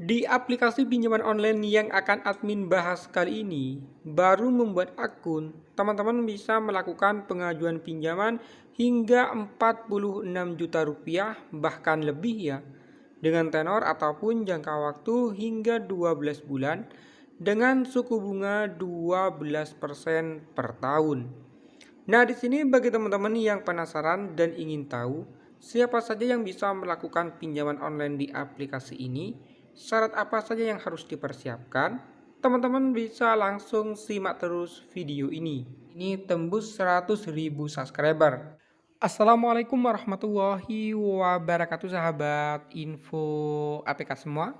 Di aplikasi pinjaman online yang akan admin bahas kali ini, baru membuat akun, teman-teman bisa melakukan pengajuan pinjaman hingga 46 juta rupiah bahkan lebih ya, dengan tenor ataupun jangka waktu hingga 12 bulan dengan suku bunga 12% per tahun. Nah, di sini bagi teman-teman yang penasaran dan ingin tahu siapa saja yang bisa melakukan pinjaman online di aplikasi ini, syarat apa saja yang harus dipersiapkan, teman-teman bisa langsung simak terus video ini. Ini tembus 100.000 subscriber. Assalamualaikum warahmatullahi wabarakatuh sahabat info APK semua.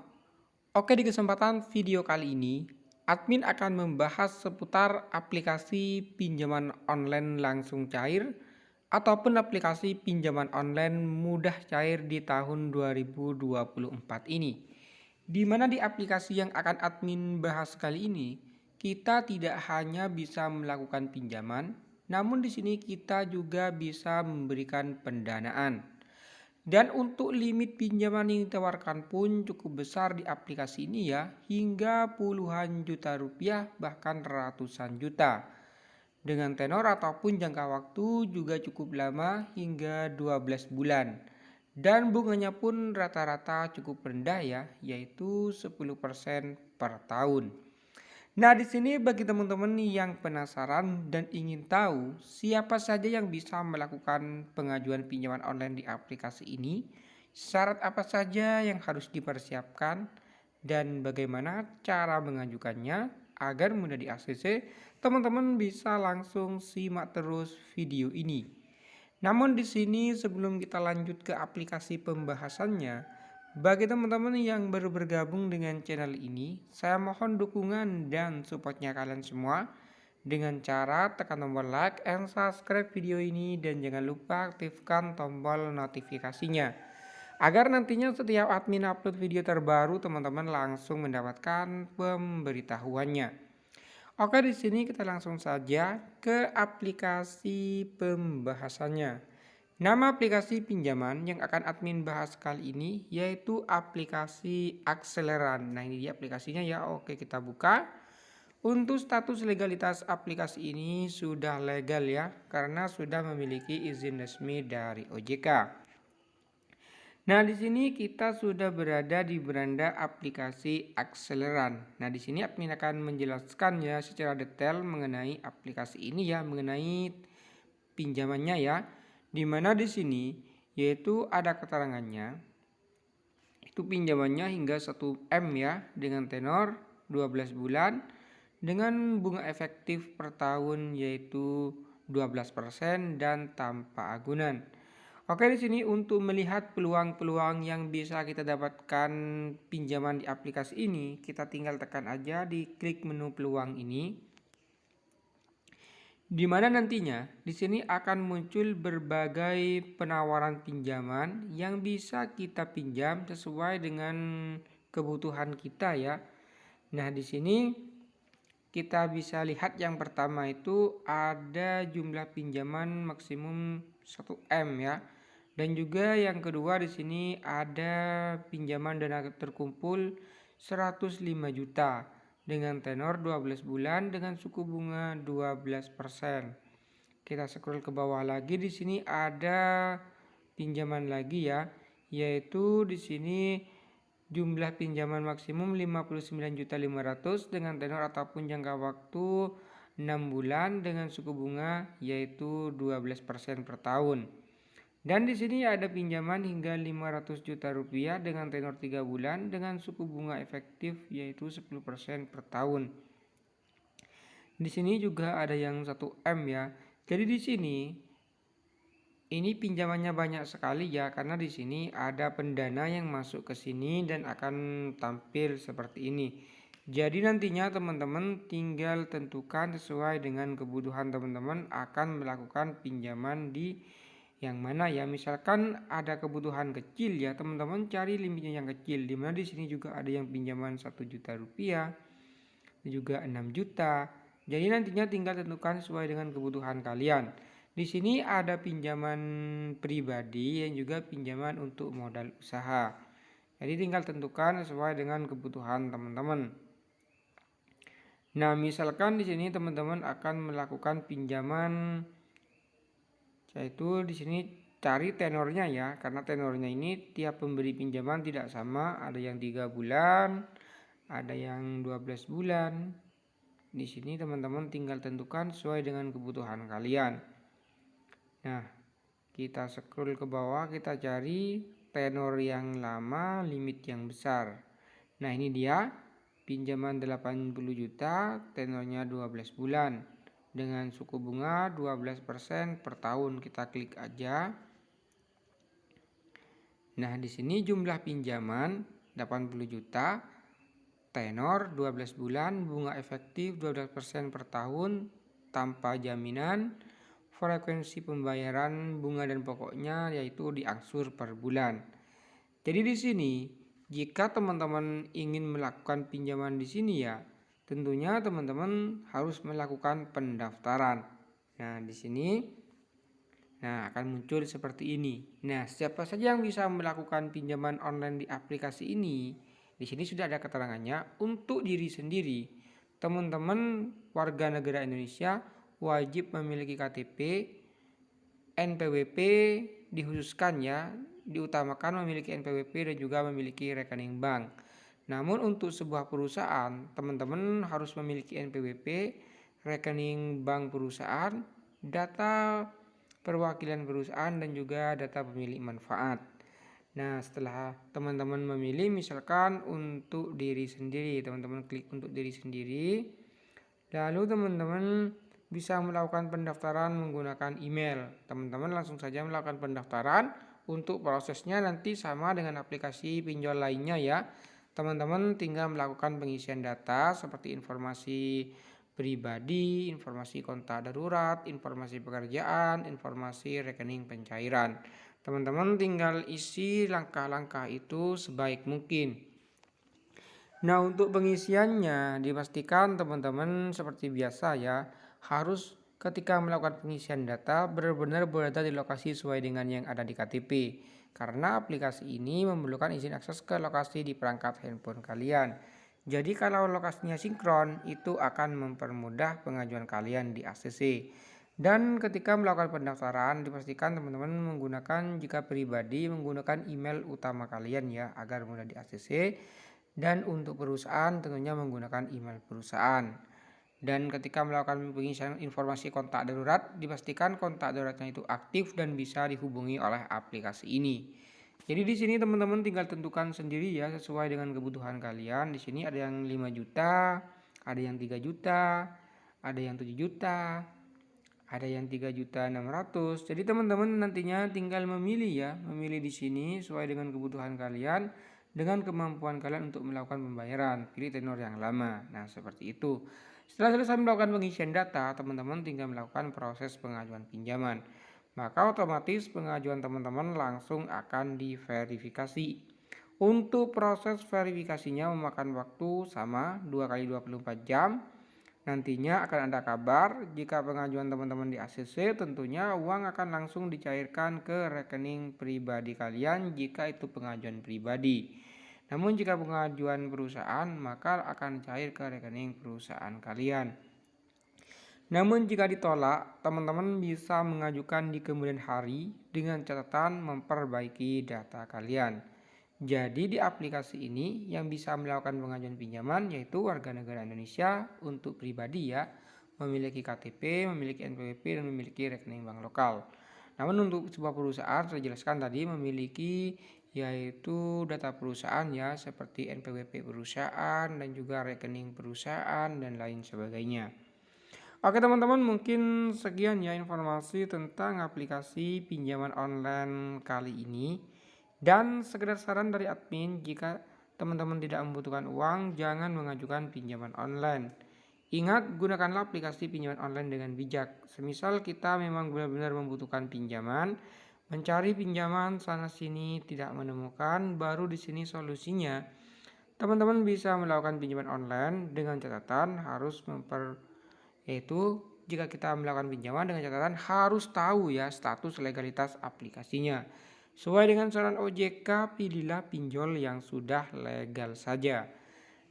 Oke, di kesempatan video kali ini, admin akan membahas seputar aplikasi pinjaman online langsung cair ataupun aplikasi pinjaman online mudah cair di tahun 2024 ini. Di mana di aplikasi yang akan admin bahas kali ini, kita tidak hanya bisa melakukan pinjaman, namun di sini kita juga bisa memberikan pendanaan. Dan untuk limit pinjaman yang ditawarkan pun cukup besar di aplikasi ini ya, hingga puluhan juta rupiah bahkan ratusan juta. Dengan tenor ataupun jangka waktu juga cukup lama hingga 12 bulan. Dan bunganya pun rata-rata cukup rendah ya, yaitu 10% per tahun. Nah, di sini bagi teman-teman yang penasaran dan ingin tahu siapa saja yang bisa melakukan pengajuan pinjaman online di aplikasi ini, syarat apa saja yang harus dipersiapkan, dan bagaimana cara mengajukannya agar mudah diakses, teman-teman bisa langsung simak terus video ini. Namun di sini sebelum kita lanjut ke aplikasi pembahasannya, bagi teman-teman yang baru bergabung dengan channel ini, saya mohon dukungan dan supportnya kalian semua dengan cara tekan tombol like and subscribe video ini dan jangan lupa aktifkan tombol notifikasinya agar nantinya setiap admin upload video terbaru teman-teman langsung mendapatkan pemberitahuannya. Oke, di sini kita langsung saja ke aplikasi pembahasannya. Nama aplikasi pinjaman yang akan admin bahas kali ini yaitu aplikasi Akseleran. Nah, ini dia aplikasinya ya. Oke, kita buka. Untuk status legalitas aplikasi ini sudah legal ya, karena sudah memiliki izin resmi dari OJK. Nah, di sini kita sudah berada di beranda aplikasi Akseleran. Nah, di sini admin akan menjelaskan ya secara detail mengenai aplikasi ini ya, mengenai pinjamannya ya. Di mana di sini yaitu ada keterangannya. Itu pinjamannya hingga 1 M ya, dengan tenor 12 bulan dengan bunga efektif per tahun yaitu 12% dan tanpa agunan. Oke, di sini untuk melihat peluang-peluang yang bisa kita dapatkan pinjaman di aplikasi ini, kita tinggal tekan aja di klik menu peluang ini. Di mana nantinya di sini akan muncul berbagai penawaran pinjaman yang bisa kita pinjam sesuai dengan kebutuhan kita ya. Nah, di sini kita bisa lihat yang pertama itu ada jumlah pinjaman maksimum 1 M ya. Dan juga yang kedua di sini ada pinjaman dana terkumpul 105 juta dengan tenor 12 bulan dengan suku bunga 12%. Kita scroll ke bawah lagi, di sini ada pinjaman lagi ya, yaitu di sini jumlah pinjaman maksimum 59.500.000 dengan tenor ataupun jangka waktu 6 bulan dengan suku bunga yaitu 12% per tahun. Dan di sini ada pinjaman hingga 500 juta rupiah dengan tenor 3 bulan dengan suku bunga efektif yaitu 10% per tahun. Di sini juga ada yang 1 M ya. Jadi di sini ini pinjamannya banyak sekali ya, karena di sini ada pendana yang masuk ke sini dan akan tampil seperti ini. Jadi nantinya teman-teman tinggal tentukan sesuai dengan kebutuhan teman-teman akan melakukan pinjaman di yang mana ya. Misalkan ada kebutuhan kecil ya, teman-teman cari limitnya yang kecil, dimana di sini juga ada yang pinjaman 1 juta rupiah, juga 6 juta. Jadi nantinya tinggal tentukan sesuai dengan kebutuhan kalian. Di sini ada pinjaman pribadi dan juga pinjaman untuk modal usaha. Jadi tinggal tentukan sesuai dengan kebutuhan teman-teman. Nah, misalkan di sini teman-teman akan melakukan pinjaman, yaitu di sini cari tenornya ya, karena tenornya ini tiap pemberi pinjaman tidak sama, ada yang 3 bulan, ada yang 12 bulan. Di sini teman-teman tinggal tentukan sesuai dengan kebutuhan kalian. Nah, kita scroll ke bawah, kita cari tenor yang lama, limit yang besar. Nah, ini dia pinjaman 80 juta, tenornya 12 bulan dengan suku bunga 12% per tahun. Kita klik aja. Nah, di sini jumlah pinjaman 80 juta, tenor 12 bulan, bunga efektif 12% per tahun tanpa jaminan, frekuensi pembayaran bunga dan pokoknya yaitu diangsur per bulan. Jadi di sini jika teman-teman ingin melakukan pinjaman di sini ya, tentunya teman-teman harus melakukan pendaftaran. Nah, di sini akan muncul seperti ini. Nah, siapa saja yang bisa melakukan pinjaman online di aplikasi ini? Di sini sudah ada keterangannya. Untuk diri sendiri, teman-teman warga negara Indonesia wajib memiliki KTP, NPWP dikhususkan ya, diutamakan memiliki NPWP dan juga memiliki rekening bank. Namun untuk sebuah perusahaan, teman-teman harus memiliki NPWP, rekening bank perusahaan, data perwakilan perusahaan dan juga data pemilik manfaat. Nah, setelah teman-teman memilih misalkan untuk diri sendiri, teman-teman klik untuk diri sendiri. Lalu teman-teman bisa melakukan pendaftaran menggunakan email. Teman-teman langsung saja melakukan pendaftaran. Untuk prosesnya nanti sama dengan aplikasi pinjol lainnya ya. Teman-teman tinggal melakukan pengisian data seperti informasi pribadi, informasi kontak darurat, informasi pekerjaan, informasi rekening pencairan. Teman-teman tinggal isi langkah-langkah itu sebaik mungkin. Nah, untuk pengisiannya dipastikan teman-teman seperti biasa ya, harus ketika melakukan pengisian data benar-benar berada di lokasi sesuai dengan yang ada di KTP. Karena aplikasi ini memerlukan izin akses ke lokasi di perangkat handphone kalian. Jadi kalau lokasinya sinkron, itu akan mempermudah pengajuan kalian di ACC. Dan ketika melakukan pendaftaran, dipastikan teman-teman menggunakan, jika pribadi, menggunakan email utama kalian ya, agar mudah di ACC. Dan untuk perusahaan tentunya menggunakan email perusahaan. Dan ketika melakukan pengisian informasi kontak darurat, dipastikan kontak daruratnya itu aktif dan bisa dihubungi oleh aplikasi ini. Jadi di sini teman-teman tinggal tentukan sendiri ya sesuai dengan kebutuhan kalian. Di sini ada yang 5 juta, ada yang 3 juta, ada yang 7 juta, ada yang 3.600.000. Jadi teman-teman nantinya tinggal memilih ya, memilih di sini sesuai dengan kebutuhan kalian, dengan kemampuan kalian untuk melakukan pembayaran. Pilih tenor yang lama. Nah, seperti itu. Setelah selesai melakukan pengisian data, teman-teman tinggal melakukan proses pengajuan pinjaman. Maka otomatis pengajuan teman-teman langsung akan diverifikasi. Untuk proses verifikasinya memakan waktu sama 2 kali 24 jam. Nantinya akan ada kabar jika pengajuan teman-teman di ACC, tentunya uang akan langsung dicairkan ke rekening pribadi kalian jika itu pengajuan pribadi. Namun jika pengajuan perusahaan, maka akan cair ke rekening perusahaan kalian. Namun jika ditolak, teman-teman bisa mengajukan di kemudian hari dengan catatan memperbaiki data kalian. Jadi di aplikasi ini yang bisa melakukan pengajuan pinjaman yaitu warga negara Indonesia untuk pribadi ya, memiliki KTP, memiliki NPWP dan memiliki rekening bank lokal. Namun untuk sebuah perusahaan saya jelaskan tadi memiliki yaitu data perusahaan ya, seperti NPWP perusahaan dan juga rekening perusahaan dan lain sebagainya. Oke teman-teman, mungkin sekian ya informasi tentang aplikasi pinjaman online kali ini. Dan sekedar saran dari admin, jika teman-teman tidak membutuhkan uang, jangan mengajukan pinjaman online. Ingat, gunakanlah aplikasi pinjaman online dengan bijak. Semisal kita memang benar-benar membutuhkan pinjaman, mencari pinjaman sana sini tidak menemukan, baru di sini solusinya. Teman-teman bisa melakukan pinjaman online dengan catatan harus yaitu jika kita melakukan pinjaman dengan catatan harus tahu ya status legalitas aplikasinya. Sesuai dengan saran OJK, pilihlah pinjol yang sudah legal saja.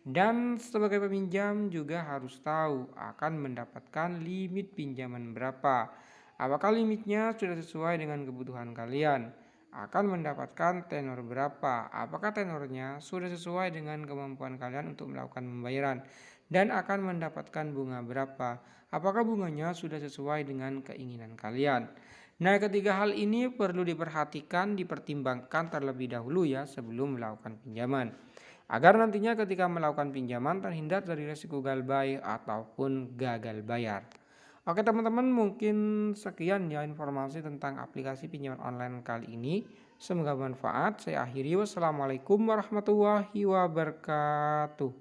Dan sebagai peminjam juga harus tahu akan mendapatkan limit pinjaman berapa. Apakah limitnya sudah sesuai dengan kebutuhan kalian? Akan mendapatkan tenor berapa? Apakah tenornya sudah sesuai dengan kemampuan kalian untuk melakukan pembayaran? Dan akan mendapatkan bunga berapa? Apakah bunganya sudah sesuai dengan keinginan kalian? Nah, ketiga hal ini perlu diperhatikan, dipertimbangkan terlebih dahulu ya sebelum melakukan pinjaman. Agar nantinya ketika melakukan pinjaman terhindar dari risiko galbay ataupun gagal bayar. Oke teman-teman, mungkin sekian ya informasi tentang aplikasi pinjaman online kali ini. Semoga bermanfaat. Saya akhiri, wassalamualaikum warahmatullahi wabarakatuh.